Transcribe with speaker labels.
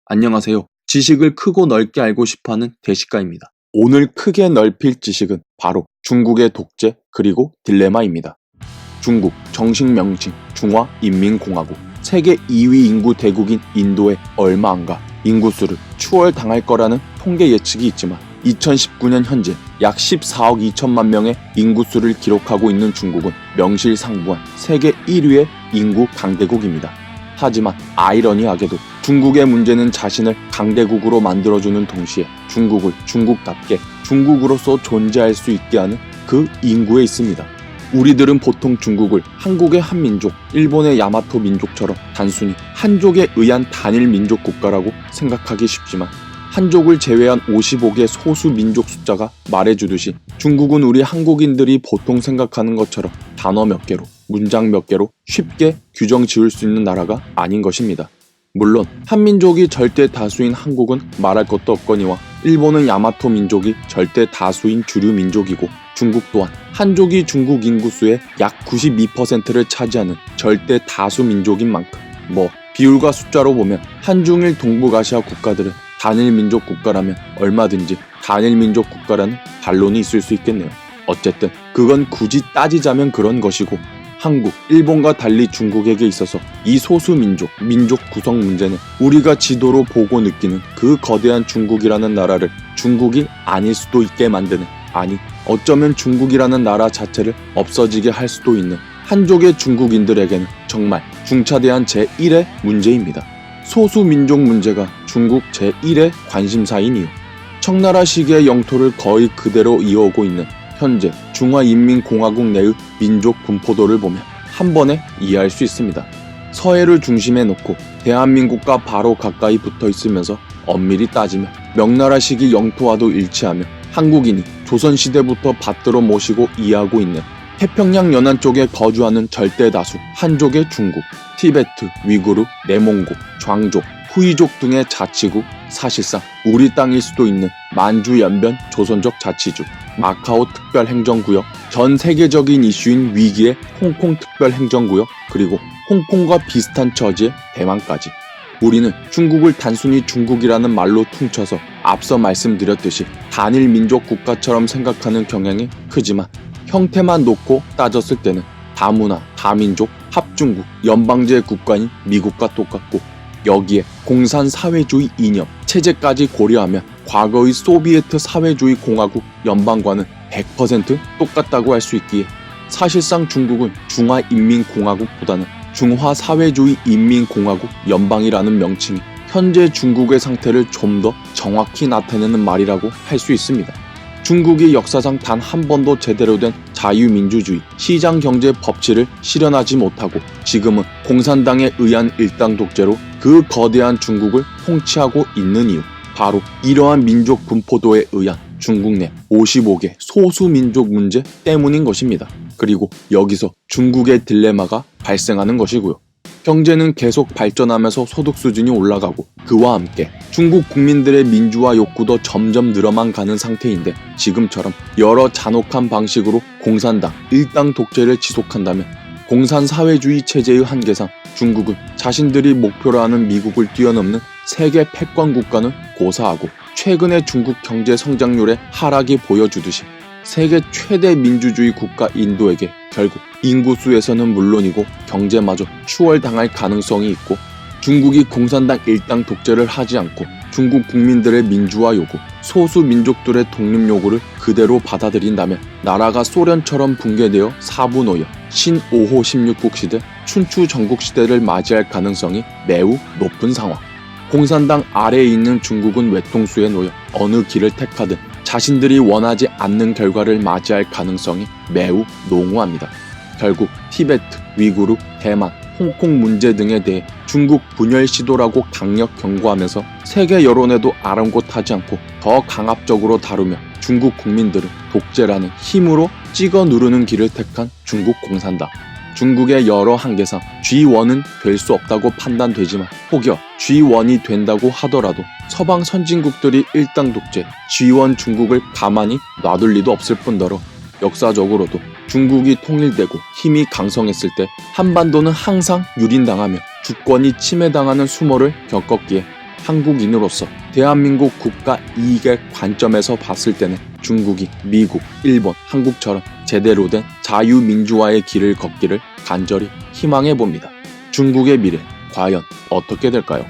Speaker 1: 안녕하세요. 지식을 크고 넓게 알고 싶어하는 대식가입니다. 오늘 크게 넓힐 지식은 바로 중국의 독재 그리고 딜레마입니다. 중국 정식 명칭 중화인민공화국, 세계 2위 인구 대국인 인도에 얼마 안가 인구수를 추월당할 거라는 통계 예측이 있지만 2019년 현재 약 14억 2천만 명의 인구수를 기록하고 있는 중국은 명실상부한 세계 1위의 인구 강대국입니다. 하지만 아이러니하게도 중국의 문제는 자신을 강대국으로 만들어주는 동시에 중국을 중국답게 중국으로서 존재할 수 있게 하는 그 인구에 있습니다. 우리들은 보통 중국을 한국의 한민족, 일본의 야마토 민족처럼 단순히 한족에 의한 단일 민족 국가라고 생각하기 쉽지만 한족을 제외한 55개 소수 민족 숫자가 말해주듯이 중국은 우리 한국인들이 보통 생각하는 것처럼 단어 몇 개로, 문장 몇 개로 쉽게 규정 지을 수 있는 나라가 아닌 것입니다. 물론 한민족이 절대 다수인 한국은 말할 것도 없거니와 일본은 야마토 민족이 절대 다수인 주류 민족이고 중국 또한 한족이 중국 인구수의 약 92%를 차지하는 절대 다수 민족인 만큼 비율과 숫자로 보면 한중일 동북아시아 국가들은 단일 민족 국가라면 얼마든지 단일 민족 국가라는 반론이 있을 수 있겠네요. 어쨌든 그건 굳이 따지자면 그런 것이고 한국, 일본과 달리 중국에게 있어서 이 소수 민족 구성 문제는 우리가 지도로 보고 느끼는 그 거대한 중국이라는 나라를 중국이 아닐 수도 있게 만드는, 아니 어쩌면 중국이라는 나라 자체를 없어지게 할 수도 있는 한족의 중국인들에게는 정말 중차대한 제1의 문제입니다. 소수 민족 문제가 중국 제1의 관심사인 이유, 청나라시기의 영토를 거의 그대로 이어오고 있는 현재 중화인민공화국 내의 민족 분포도를 보면 한 번에 이해할 수 있습니다. 서해를 중심에 놓고 대한민국과 바로 가까이 붙어 있으면서 엄밀히 따지면 명나라 시기 영토와도 일치하며 한국인이 조선시대부터 받들어 모시고 이해하고 있는 태평양 연안 쪽에 거주하는 절대다수 한족의 중국, 티베트, 위구르, 내몽고, 좌족, 후이족 등의 자치국, 사실상 우리 땅일 수도 있는 만주 연변 조선족 자치주, 마카오 특별행정구역, 전 세계적인 이슈인 위기의 홍콩 특별행정구역, 그리고 홍콩과 비슷한 처지의 대만까지. 우리는 중국을 단순히 중국이라는 말로 퉁쳐서 앞서 말씀드렸듯이 단일 민족 국가처럼 생각하는 경향이 크지만 형태만 놓고 따졌을 때는 다문화, 다민족, 합중국, 연방제 국가인 미국과 똑같고 여기에 공산 사회주의 이념, 체제까지 고려하면 과거의 소비에트 사회주의 공화국 연방과는 100% 똑같다고 할 수 있기에 사실상 중국은 중화인민공화국보다는 중화사회주의 인민공화국 연방이라는 명칭이 현재 중국의 상태를 좀 더 정확히 나타내는 말이라고 할 수 있습니다. 중국이 역사상 단 한 번도 제대로 된 자유민주주의, 시장경제 법치를 실현하지 못하고 지금은 공산당에 의한 일당 독재로 그 거대한 중국을 통치하고 있는 이유, 바로 이러한 민족 분포도에 의한 중국 내 55개 소수민족 문제 때문인 것입니다. 그리고 여기서 중국의 딜레마가 발생하는 것이고요. 경제는 계속 발전하면서 소득 수준이 올라가고 그와 함께 중국 국민들의 민주화 욕구도 점점 늘어만 가는 상태인데 지금처럼 여러 잔혹한 방식으로 공산당, 일당 독재를 지속한다면 공산사회주의 체제의 한계상 중국은 자신들이 목표로 하는 미국을 뛰어넘는 세계 패권 국가는 고사하고 최근의 중국 경제 성장률의 하락이 보여주듯이 세계 최대 민주주의 국가 인도에게 결국 인구수에서는 물론이고 경제마저 추월당할 가능성이 있고 중국이 공산당 일당 독재를 하지 않고 중국 국민들의 민주화 요구, 소수 민족들의 독립 요구를 그대로 받아들인다면 나라가 소련처럼 붕괴되어 사분오여 신 5호 16국 시대, 춘추 전국 시대를 맞이할 가능성이 매우 높은 상황. 공산당 아래에 있는 중국은 외통수에 놓여 어느 길을 택하든 자신들이 원하지 않는 결과를 맞이할 가능성이 매우 농후합니다. 결국 티베트, 위구르, 대만, 홍콩 문제 등에 대해 중국 분열 시도라고 강력 경고하면서 세계 여론에도 아랑곳하지 않고 더 강압적으로 다루며 중국 국민들은 독재라는 힘으로 찍어 누르는 길을 택한 중국 공산당. 중국의 여러 한계상 G1은 될 수 없다고 판단되지만 혹여 G1이 된다고 하더라도 서방 선진국들이 일당 독재, G1 중국을 가만히 놔둘 리도 없을 뿐더러 역사적으로도 중국이 통일되고 힘이 강성했을 때 한반도는 항상 유린당하며 주권이 침해당하는 수모를 겪었기에 한국인으로서 대한민국 국가 이익의 관점에서 봤을 때는 중국이 미국, 일본, 한국처럼 제대로 된 자유민주화의 길을 걷기를 간절히 희망해 봅니다. 중국의 미래 과연 어떻게 될까요?